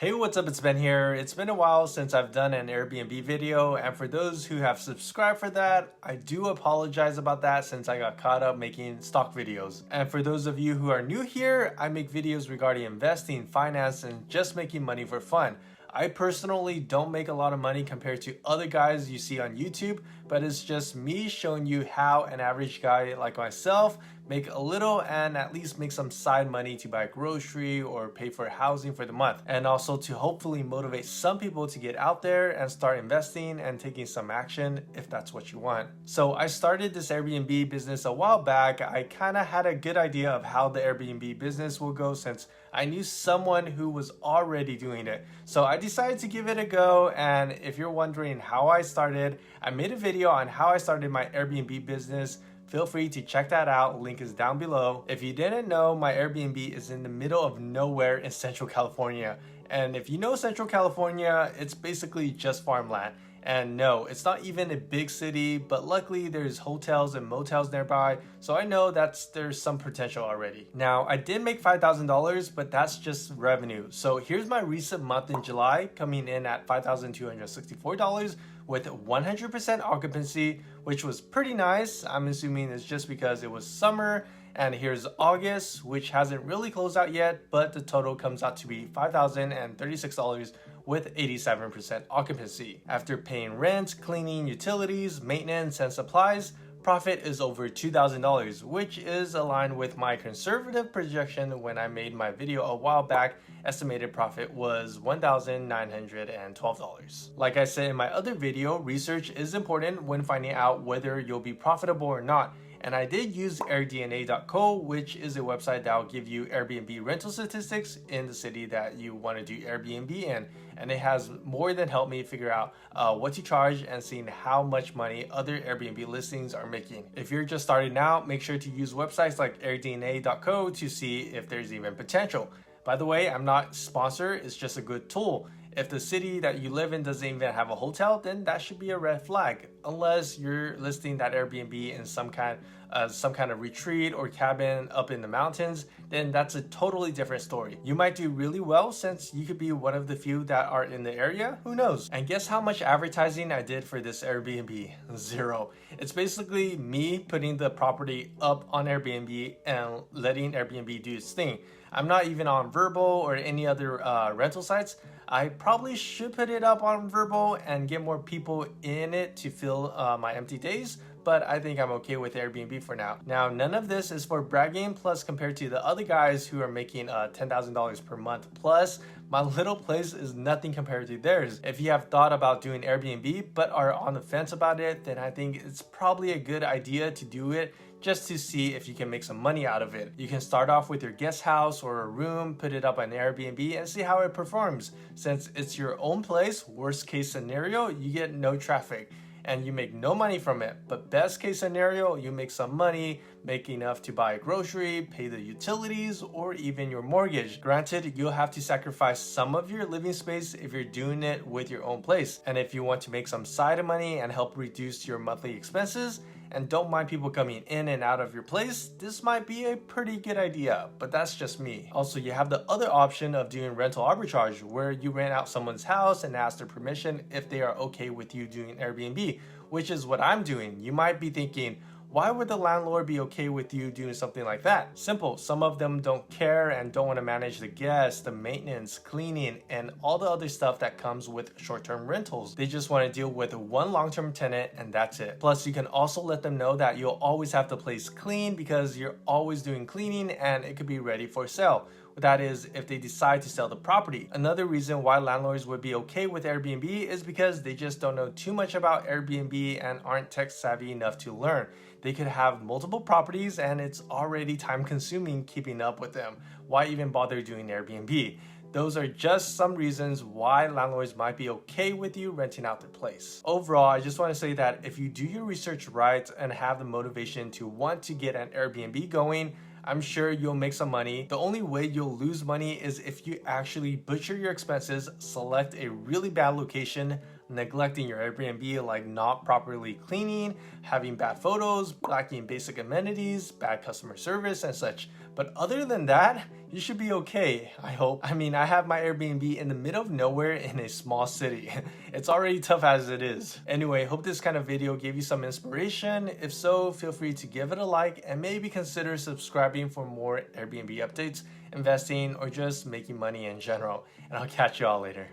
Hey, what's up? It's Ben here. It's been a while since I've done an Airbnb video, and for those who have subscribed for that, I do apologize about that since I got caught up making stock videos. And for those of you who are new here, I make videos regarding investing, finance, and just making money for fun. I personally don't make a lot of money compared to other guys you see on YouTube, but it's just me showing you how an average guy like myself make a little and at least make some side money to buy grocery or pay for housing for the month, and also to hopefully motivate some people to get out there and start investing and taking some action if that's what you want. So I started this Airbnb business a while back. I kind of had a good idea of how the Airbnb business will go since I knew someone who was already doing it. So I decided to give it a go, and if you're wondering how I started, I made a video on how I started my Airbnb business. Feel free to check that out, link is down below. If you didn't know, my Airbnb is in the middle of nowhere in Central California. And if you know Central California, it's basically just farmland. And no, it's not even a big city, but luckily there's hotels and motels nearby, so I know there's some potential already. Now, I did make $5,000, but that's just revenue. So here's my recent month in July, coming in at $5,264 with 100% occupancy, which was pretty nice. I'm assuming it's just because it was summer. And here's August, which hasn't really closed out yet, but the total comes out to be $5,036 with 87% occupancy. After paying rent, cleaning, utilities, maintenance, and supplies, profit is over $2,000, which is aligned with my conservative projection when I made my video a while back. Estimated profit was $1,912. Like I said in my other video, research is important when finding out whether you'll be profitable or not. And I did use airdna.co, which is a website that will give you Airbnb rental statistics in the city that you want to do Airbnb in. And it has more than helped me figure out what to charge and seeing how much money other Airbnb listings are making. If you're just starting out, make sure to use websites like airdna.co to see if there's even potential. By the way, I'm not sponsored, it's just a good tool. If the city that you live in doesn't even have a hotel, then that should be a red flag. Unless you're listing that Airbnb in some kind of retreat or cabin up in the mountains, then that's a totally different story. You might do really well since you could be one of the few that are in the area, who knows? And guess how much advertising I did for this Airbnb? Zero. It's basically me putting the property up on Airbnb and letting Airbnb do its thing. I'm not even on Vrbo or any other rental sites. I probably should put it up on Vrbo and get more people in it to fill my empty days, but I think I'm okay with Airbnb for now. Now, none of this is for bragging, plus compared to the other guys who are making $10,000 per month plus, my little place is nothing compared to theirs. If you have thought about doing Airbnb but are on the fence about it, then I think it's probably a good idea to do it just to see if you can make some money out of it. You can start off with your guest house or a room, put it up on Airbnb and see how it performs. Since it's your own place, worst case scenario, you get no traffic and you make no money from it. But best case scenario, you make some money, make enough to buy a grocery, pay the utilities, or even your mortgage. Granted, you'll have to sacrifice some of your living space if you're doing it with your own place. And if you want to make some side money and help reduce your monthly expenses, and don't mind people coming in and out of your place, this might be a pretty good idea, but that's just me. Also, you have the other option of doing rental arbitrage, where you rent out someone's house and ask their permission if they are okay with you doing Airbnb, which is what I'm doing. You might be thinking, why would the landlord be okay with you doing something like that? Simple, some of them don't care and don't want to manage the guests, the maintenance, cleaning, and all the other stuff that comes with short-term rentals. They just want to deal with one long-term tenant and that's it. Plus, you can also let them know that you'll always have the place clean because you're always doing cleaning and it could be ready for sale. That is, if they decide to sell the property. Another reason why landlords would be okay with Airbnb is because they just don't know too much about Airbnb and aren't tech savvy enough to learn. They could have multiple properties and it's already time consuming keeping up with them. Why even bother doing Airbnb? Those are just some reasons why landlords might be okay with you renting out their place. Overall, I just want to say that if you do your research right and have the motivation to want to get an Airbnb going, I'm sure you'll make some money. The only way you'll lose money is if you actually butcher your expenses, select a really bad location, neglecting your Airbnb, like not properly cleaning, having bad photos, lacking basic amenities, bad customer service, and such. But other than that, you should be okay, I hope. I mean, I have my Airbnb in the middle of nowhere in a small city. It's already tough as it is. Anyway, hope this kind of video gave you some inspiration. If so, feel free to give it a like and maybe consider subscribing for more Airbnb updates, investing, or just making money in general. And I'll catch you all later.